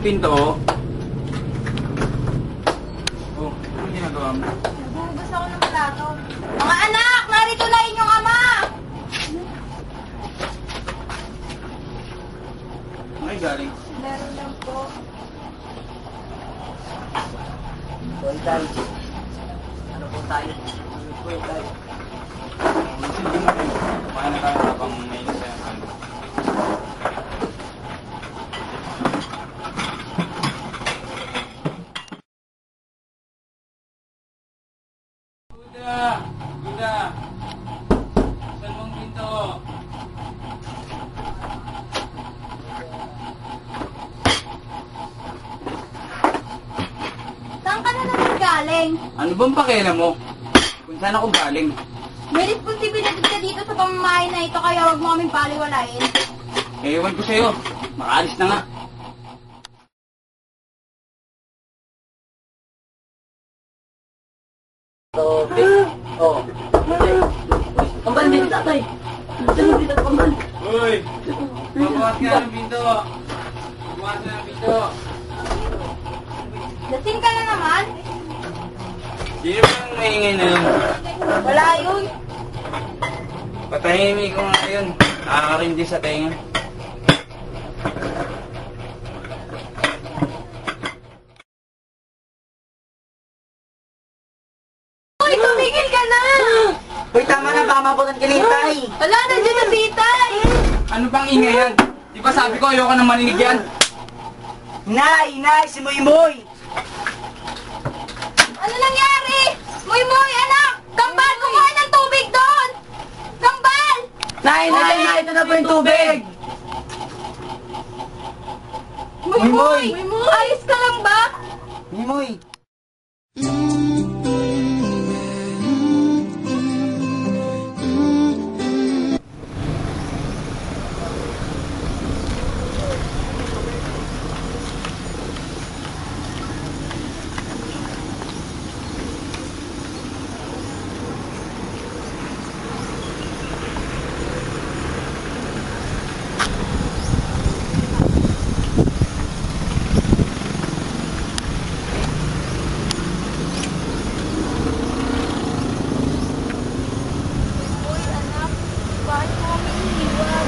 ng pinto, oh. Oh, ano ginagawa mo? Nagugas ako ng plato. Mga anak! Narito na inyong ama! Ay, galing. Meron lang po. Tay. Ano po tayo? Ano po tayo? Kumain na tayo habang may isa yung ano. Buda! Buda! Saan mong pinto? Saan ka na naman galing? Ano bang pakialam mo? Kung saan ako galing? May responsibilidad ka dito sa pamamahay na ito kaya huwag mo kaming baliwalain. Ewan ko sa'yo. Makaalis na nga. Oh. Kambal din tatay. Diyan dito kambal. Uy! Bubuhat ka ng pinto! Bubuhat ka ng pinto! Lasing ka na naman? Sino ba yung maingay na yun? Wala yun. Patahimik ko nga yun. Nakakarindi sa tenga. Uy, tumigil ka na! Uy, tama na. Baka mabutan ka ni Tay. Wala, nandiyan na si Itay! Ano bang ingay yan? Di ba sabi ko ayoko nang maninig yan? Nay! Nay! Si Moy Moy! Ano nangyari? Muy, anak! Kambal, kumuha ng tubig doon! Kambal! Nay! Nay! Nay! Ito na po yung tubig! Muy! Ayos ka lang ba? Moy Moy! Uy, anak. Bakit mo kami iniwan?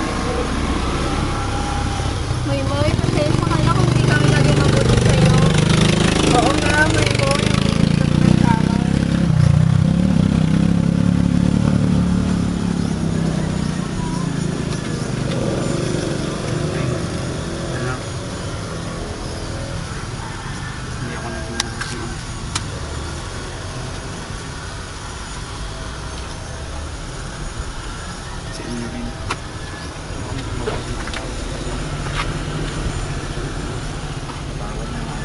Muy, pasensya ka na kung hindi kami naging mabuti sa'yo. Oo nga, Muy. Anak. Hindi ako naging mabuti. Sa inyo rin. Bawal na nga.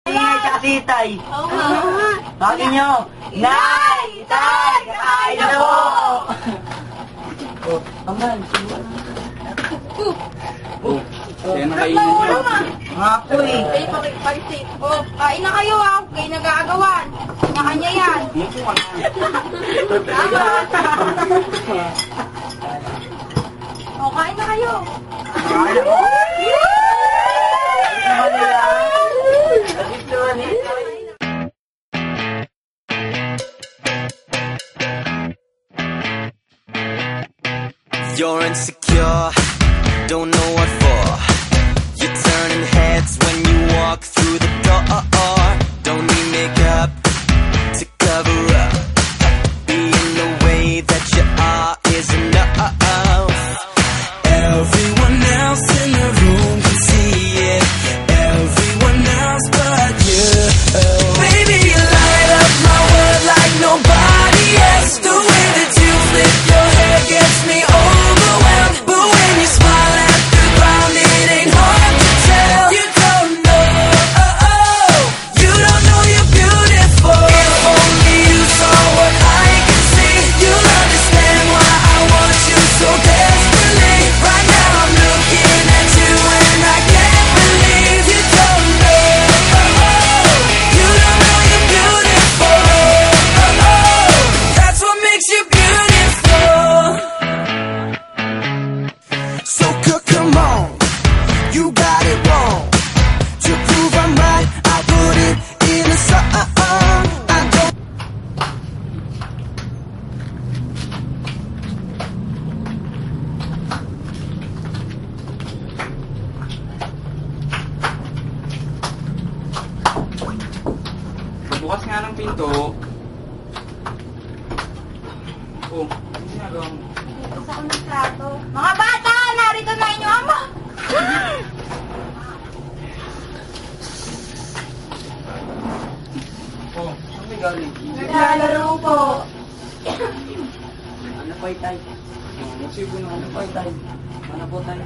Ingay ka kasi Tay. Oo nga. Bakit nyo? Nay! Tay! Kakain na po! Oh, kambal. Oh, kaya nakainin Nagmamura nyo. nga. Nga po eh. Ay, pakipagsit. Oh, kain na kayo ah. Kayo nag-aagawan. Kanya yan. Mupo ka na. Tama. Oh, kain na kayo. You're insecure, don't know what for. You're turning heads when you walk through the door. Don't need makeup to cover up. Being the way that you are is enough. Everyone else in the room can see it. Everyone else but you. Baby, you light up my world like nobody else. The way that you flip your hair gets me overwhelmed. But when you smile at the ground, it ain't hard to tell. You don't know pinto. Oh, ano ginagawa mo? Gusto ko ng plato. Mga bata, narito na inyong ama. Oh, saan may galing? Naglalaro po. Ano pa itay? Nagsibo na ano pa itay? Ano po tayo?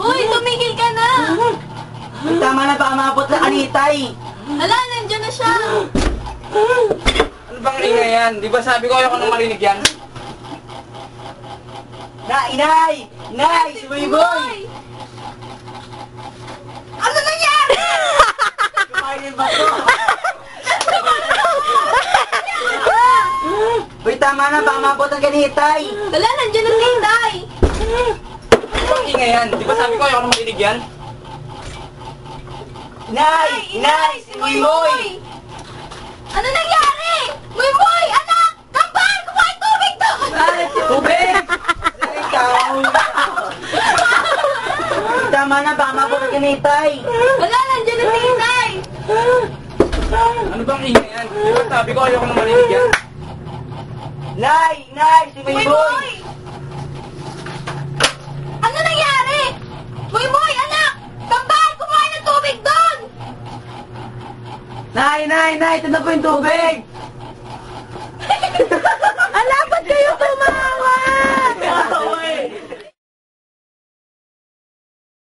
Hoy, tumigil ka na. Tama na ba umabot na kanitay? Hala, nandiyan na siya. Ano bang ingay yan? Di ba sabi ko ayoko nang marinig yan? Inay! Inay! Si Boy! Ano nangyari? Kumain ba to? Uy, tama na ba umabot ang kanitay? Hala, nandiyan na si Inday. Ano bang ingay yan? Di ba sabi ko ayoko nang marinig yan? Inay! Inay! Si Boy! Ano nangyari? Muy, anak! Kambal! Kumain tubig doon! Tubig! Ikaw! Tama na ba umabot ang kanitay? Wala, nandiyan na si Inday. Ano bang ingay yan? Di ba sabi ko ayoko nang marinig yan? Inay! Inay! Si Muy, Boy! ano nangyari? Muy, anak! Kambal! Kumain ng tubig doon! Nay! Nay! Nay! Ito na po yung tubig! Ala, ba't kayo kumain?